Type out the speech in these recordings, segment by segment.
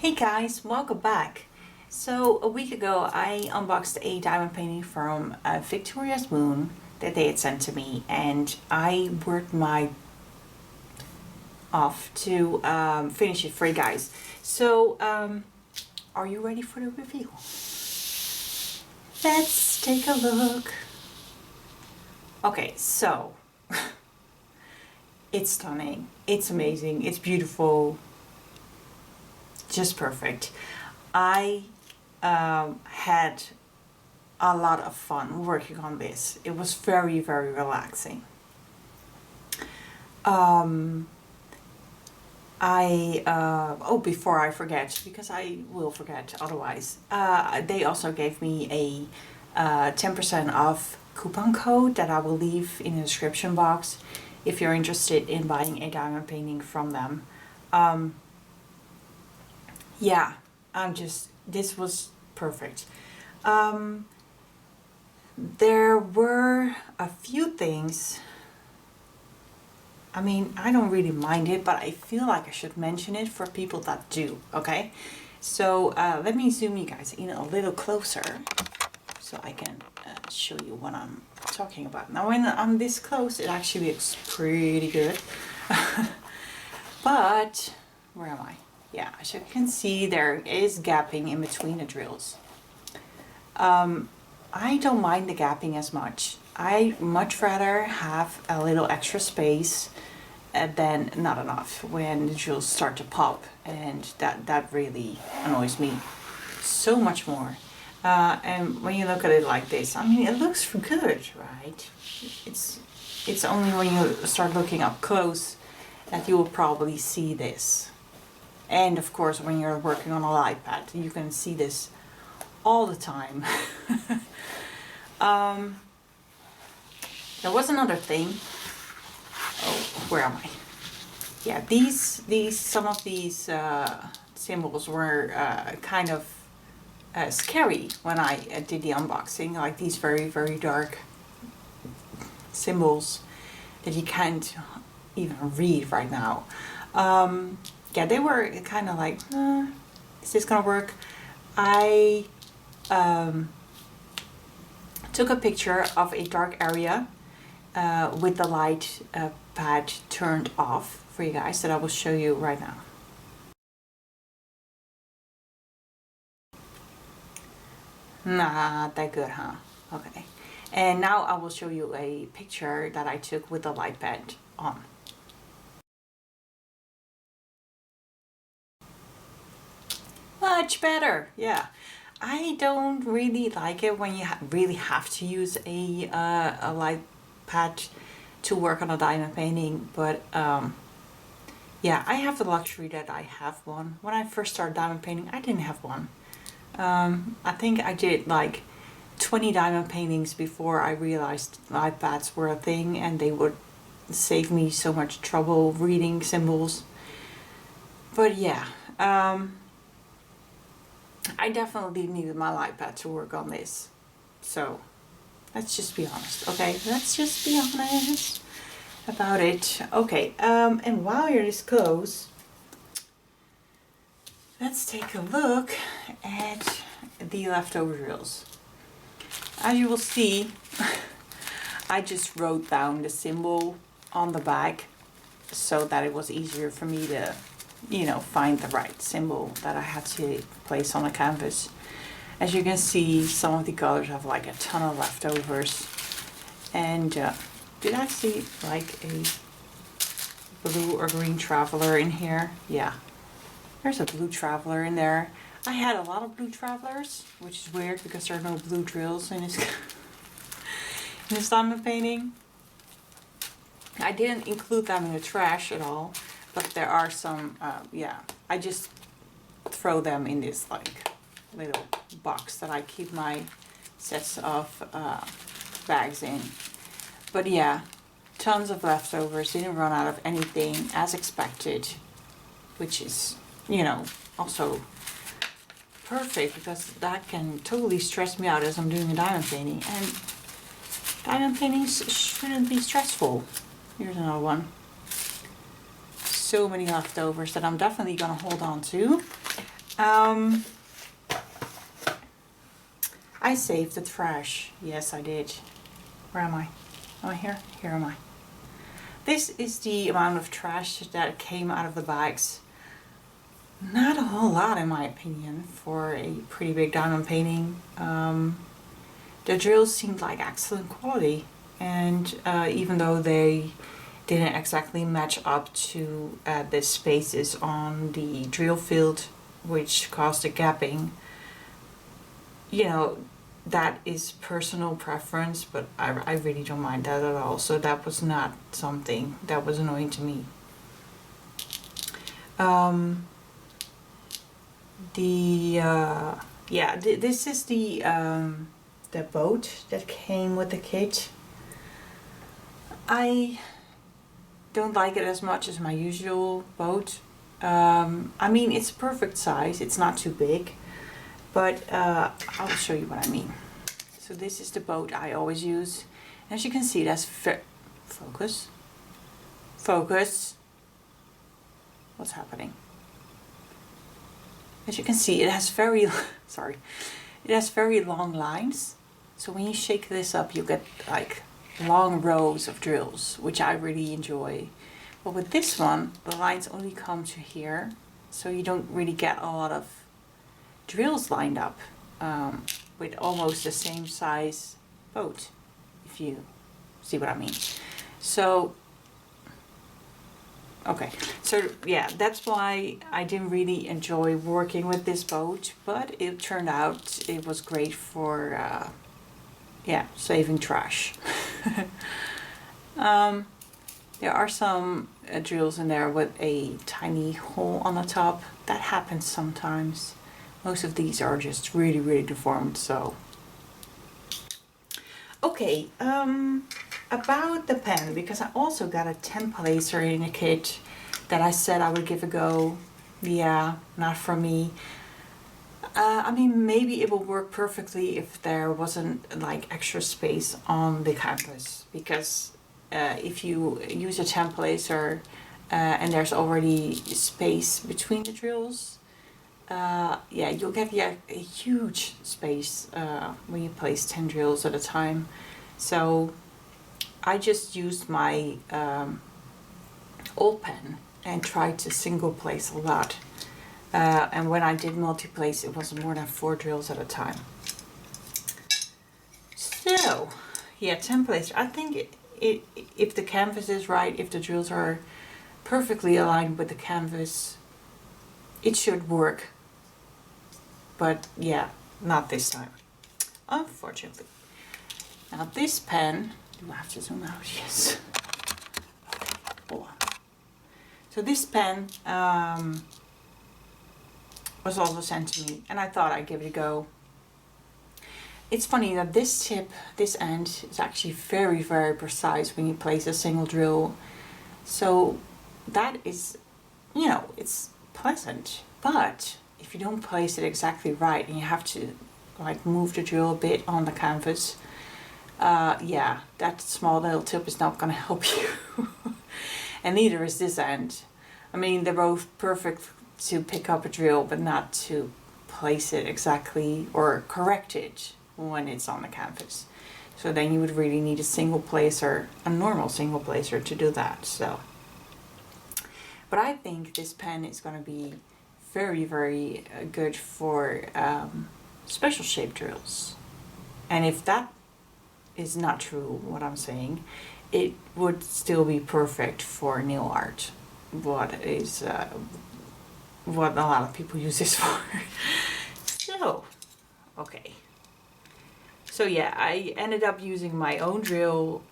Hey guys, welcome back. So a week ago I unboxed a diamond painting from Victoriasmoon that they had sent to me, and I worked my off to finish it for you guys. So are you ready for the review? Let's take a look. Okay, so it's stunning, it's amazing, it's beautiful, just perfect. I had a lot of fun working on this. It was very, very relaxing. Before I forget, because I will forget otherwise, they also gave me a 10% off coupon code that I will leave in the description box if you're interested in buying a diamond painting from them. Yeah, this was perfect. There were a few things. I mean, I don't really mind it, but I feel like I should mention it for people that do, okay? So let me zoom you guys in a little closer so I can show you what I'm talking about. Now when I'm this close, it actually looks pretty good. But, where am I? Yeah, as you can see, there is gapping in between the drills. I don't mind the gapping as much. I much rather have a little extra space than not enough when the drills start to pop, and that really annoys me so much more. And when you look at it like this, I mean, it looks good, right? It's only when you start looking up close that you will probably see this. And of course, when you're working on a light pad, you can see this all the time. There was another thing. Oh, where am I? Yeah, some of these symbols were kind of scary when I did the unboxing. Like these very, very dark symbols that you can't even read right now. Yeah, they were kind of like, is this gonna work? I took a picture of a dark area with the light pad turned off for you guys that I will show you right now. Not that good, huh? Okay. And now I will show you a picture that I took with the light pad on. Much better, yeah. I don't really like it when you really have to use a light pad to work on a diamond painting, but yeah, I have the luxury that I have one. When I first started diamond painting, I didn't have one. I think I did like 20 diamond paintings before I realized light pads were a thing, and they would save me so much trouble reading symbols. But yeah, I definitely needed my light pad to work on this. So let's just be honest, okay? Let's just be honest about it. Okay, and while you're this close, let's take a look at the leftover drills. As you will see, I just wrote down the symbol on the back so that it was easier for me to, you know, find the right symbol that I had to place on a canvas. As you can see, some of the colors have like a ton of leftovers. And did I see like a blue or green traveler in here? Yeah, there's a blue traveler in there. I had a lot of blue travelers, which is weird because there are no blue drills in this, in this diamond painting. I didn't include them in the trash at all. But there are some, yeah, I just throw them in this like little box that I keep my sets of bags in. But yeah, tons of leftovers, didn't run out of anything as expected, which is, you know, also perfect because that can totally stress me out as I'm doing a diamond painting. And diamond paintings shouldn't be stressful. Here's another one. So many leftovers that I'm definitely gonna hold on to. I saved the trash. Yes, I did. Where am I? Am I here? Here am I. This is the amount of trash that came out of the bags. Not a whole lot in my opinion for a pretty big diamond painting. The drills seemed like excellent quality, and even though they didn't exactly match up to the spaces on the drill field, which caused the gapping, you know, that is personal preference, but I really don't mind that at all. So that was not something that was annoying to me. This is the boat that came with the kit. I don't like it as much as my usual boat. I mean, it's perfect size. It's not too big, but I'll show you what I mean. So this is the boat I always use. As you can see, that's focus. Focus. What's happening? As you can see, it has very sorry. It has very long lines. So when you shake this up, you get like long rows of drills, which I really enjoy. But with this one, the lines only come to here, so you don't really get a lot of drills lined up with almost the same size boat, if you see what I mean. So, okay, so yeah, that's why I didn't really enjoy working with this boat, but it turned out it was great for saving trash. There are some drills in there with a tiny hole on the top. That happens sometimes. Most of these are just really, really deformed, so. Okay, about the pen, because I also got a templacer in a kit that I said I would give a go. Yeah, not for me. I mean, maybe it will work perfectly if there wasn't like extra space on the canvas, because if you use a templacer and there's already space between the drills, yeah, you'll get a huge space when you place 10 drills at a time. So I just used my old pen and tried to single place a lot. And when I did multi-place, it was more than 4 drills at a time. So, yeah, templates. I think if the canvas is right, if the drills are perfectly aligned with the canvas, it should work. But yeah, not this time, unfortunately. Now this pen, do I have to zoom out? Yes. Okay, hold on. So this pen was also sent to me, and I thought I'd give it a go. It's funny that this tip, this end, is actually very, very precise when you place a single drill. So that is, you know, it's pleasant. But if you don't place it exactly right and you have to like move the drill a bit on the canvas, yeah, that small little tip is not going to help you. And neither is this end. I mean, they're both perfect to pick up a drill, but not to place it exactly or correct it when it's on the canvas. So then you would really need a single placer, a normal single placer to do that. So, but I think this pen is going to be very, very good for special shape drills. And if that is not true, what I'm saying, it would still be perfect for nail art. What a lot of people use this for. So, okay. So yeah, I ended up using my own drill,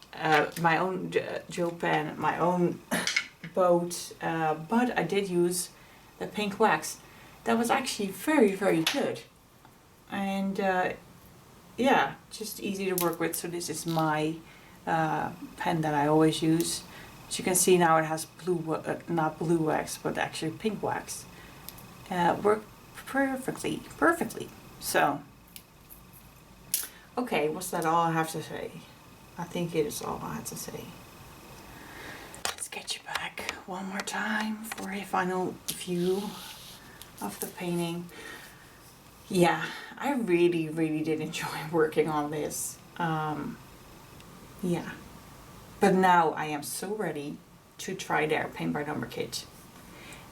drill pen, my own boat, but I did use the pink wax. That was actually very, very good. And yeah, just easy to work with. So this is my pen that I always use. As you can see now, it has blue, not blue wax, but actually pink wax. Worked perfectly. So, okay, was that all I have to say? I think it is all I have to say. Let's get you back one more time for a final view. of the painting. Yeah, I really, really did enjoy working on this. Yeah, but now I am so ready to try their paint by number kit.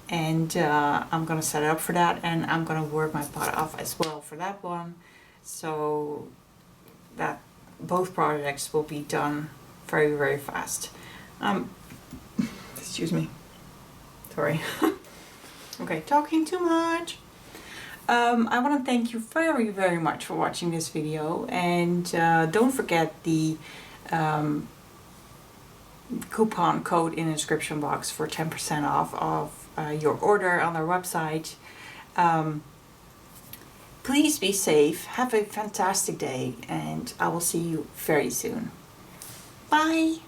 And I'm gonna set it up for that, and I'm gonna work my butt off as well for that one, so that both projects will be done very, very fast. Excuse me. Sorry. Okay, talking too much. I want to thank you very, very much for watching this video, and don't forget the coupon code in the description box for 10% off of your order on our website. Please be safe, have a fantastic day, and I will see you very soon. Bye!